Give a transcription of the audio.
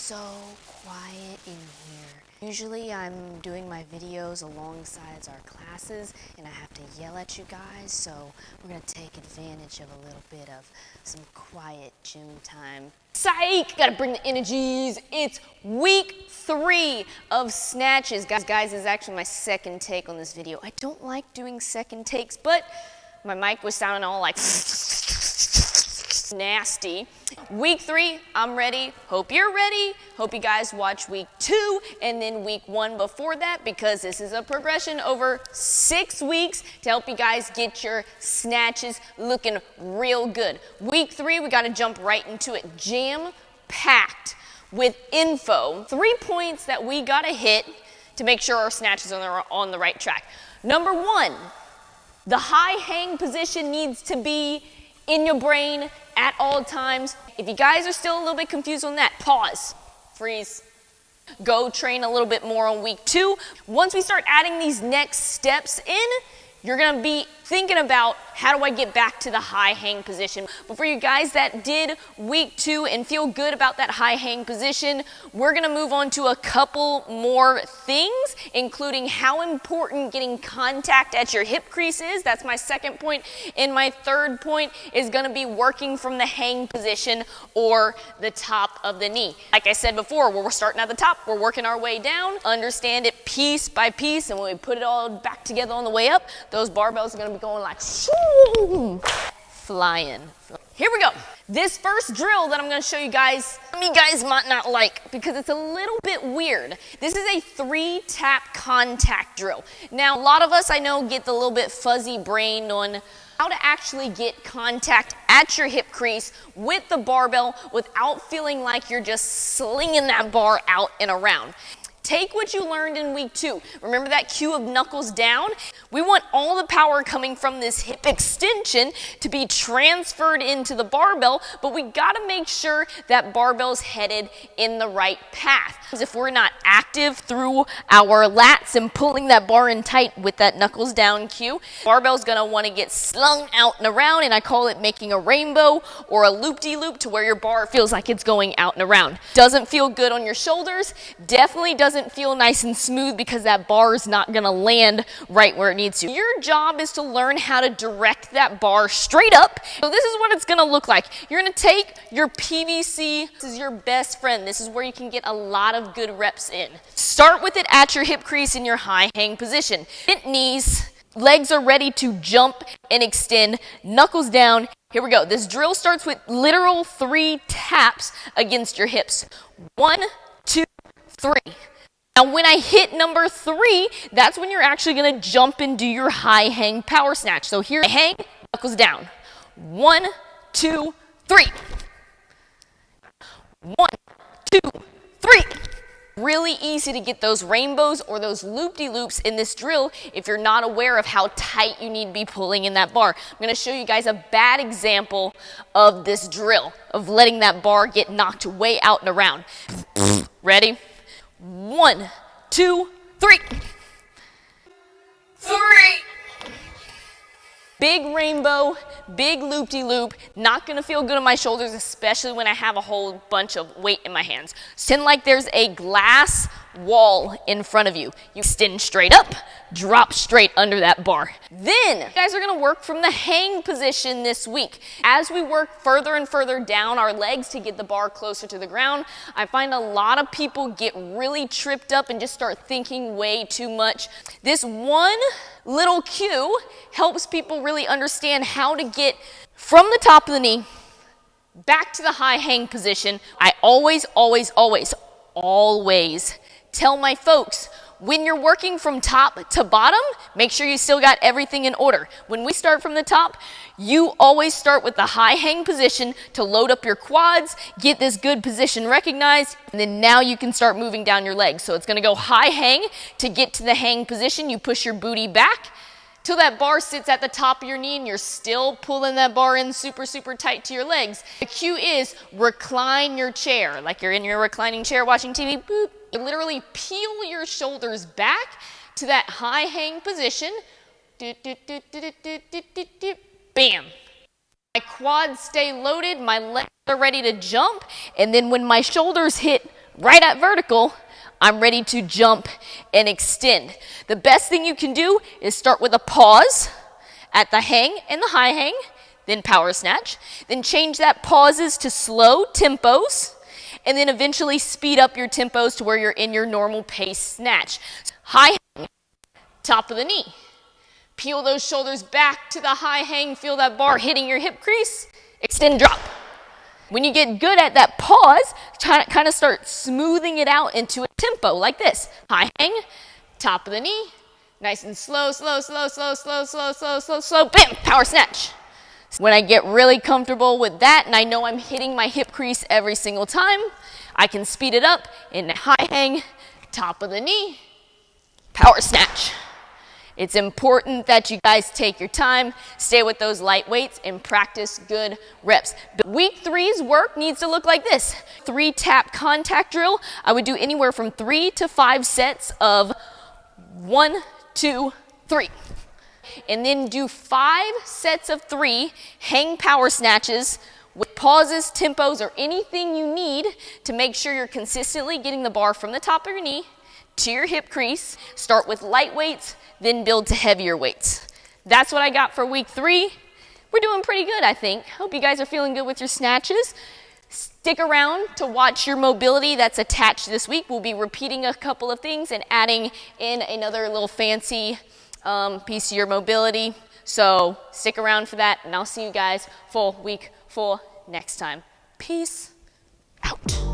so quiet in here. Usually I'm doing my videos alongside our classes and I have to yell at you guys, so we're gonna take advantage of a little bit of some quiet gym time. Psych! Gotta bring the energies. It's week 3 of Snatches. Guys, this is actually my second take on this video. I don't like doing second takes, but my mic was sounding all like nasty. Week 3, I'm ready. Hope you're ready. Hope you guys watch week 2 and then week 1 before that, because this is a progression over 6 weeks to help you guys get your snatches looking real good. Week 3, we got to jump right into it. Jam-packed with info. 3 points that we got to hit to make sure our snatches are on the right track. Number 1, the high hang position needs to be in your brain at all times. If you guys are still a little bit confused on that, pause, freeze, go train a little bit more on week 2. Once we start adding these next steps in, you're gonna be thinking about, how do I get back to the high hang position? But for you guys that did week 2 and feel good about that high hang position, we're gonna move on to a couple more things, including how important getting contact at your hip crease is. That's my second point. And my third point is gonna be working from the hang position or the top of the knee. Like I said before, we're starting at the top, we're working our way down, understand it piece by piece, and when we put it all back together on the way up, those barbells are gonna be going like flying. Here we go. This first drill that I'm going to show you guys, some of you guys might not like because it's a little bit weird. This is a 3-tap contact drill. Now, a lot of us I know get the little bit fuzzy brain on how to actually get contact at your hip crease with the barbell without feeling like you're just slinging that bar out and around. Take what you learned in week 2. Remember that cue of knuckles down? We want all the power coming from this hip extension to be transferred into the barbell, but we gotta make sure that barbell's headed in the right path. If we're not active through our lats and pulling that bar in tight with that knuckles down cue, barbell's gonna wanna get slung out and around, and I call it making a rainbow or a loop-de-loop to where your bar feels like it's going out and around. Doesn't feel good on your shoulders, definitely doesn't feel nice and smooth because that bar is not gonna land right where it needs to. Your job is to learn how to direct that bar straight up. So this is what it's gonna look like. You're gonna take your PVC, this is your best friend. This is where you can get a lot of good reps in. Start with it at your hip crease in your high hang position. Bent knees, legs are ready to jump and extend, knuckles down. Here we go. This drill starts with literal 3 taps against your hips. 1, 2, 3. Now when I hit number 3, that's when you're actually gonna jump and do your high hang power snatch. So here, hang, knuckles down. 1, 2, 3. 1, 2, 3. Really easy to get those rainbows or those loop-de-loops in this drill if you're not aware of how tight you need to be pulling in that bar. I'm gonna show you guys a bad example of this drill, of letting that bar get knocked way out and around. Ready? 1, 2, 3. 3. Big rainbow, big loop-de-loop, not gonna feel good on my shoulders, especially when I have a whole bunch of weight in my hands. Pretend like there's a glass wall in front of you. You extend straight up, drop straight under that bar. Then, you guys are gonna work from the hang position this week. As we work further and further down our legs to get the bar closer to the ground, I find a lot of people get really tripped up and just start thinking way too much. This one little cue helps people really understand how to get from the top of the knee back to the high hang position. I always tell my folks, when you're working from top to bottom, make sure you still got everything in order. When we start from the top, you always start with the high hang position to load up your quads, get this good position recognized, and then now you can start moving down your legs. So it's gonna go high hang. To get to the hang position, you push your booty back till that bar sits at the top of your knee and you're still pulling that bar in super, super tight to your legs. The cue is recline your chair, like you're in your reclining chair watching TV, boop. You literally peel your shoulders back to that high hang position. Bam. My quads stay loaded, my legs are ready to jump, and then when my shoulders hit right at vertical, I'm ready to jump and extend. The best thing you can do is start with a pause at the hang and the high hang, then power snatch, then change that pauses to slow tempos, and then eventually speed up your tempos to where you're in your normal pace snatch. High hang, top of the knee. Peel those shoulders back to the high hang, feel that bar hitting your hip crease, extend, drop. When you get good at that pause, kind of start smoothing it out into a tempo like this. High hang, top of the knee, nice and slow, slow, slow, slow, slow, slow, slow, slow, slow, bam, power snatch. When I get really comfortable with that and I know I'm hitting my hip crease every single time, I can speed it up in high hang, top of the knee, power snatch. It's important that you guys take your time, stay with those light weights, and practice good reps. But week 3's work needs to look like this. 3 tap contact drill. I would do anywhere from 3 to 5 sets of 1, 2, 3. And then do 5 sets of 3 hang power snatches with pauses, tempos, or anything you need to make sure you're consistently getting the bar from the top of your knee to your hip crease. Start with light weights, then build to heavier weights. That's what I got for week 3. We're doing pretty good, I think. Hope you guys are feeling good with your snatches. Stick around to watch your mobility that's attached this week. We'll be repeating a couple of things and adding in another little fancy piece of your mobility. So stick around for that, and I'll see you guys for week 4 next time. Peace out.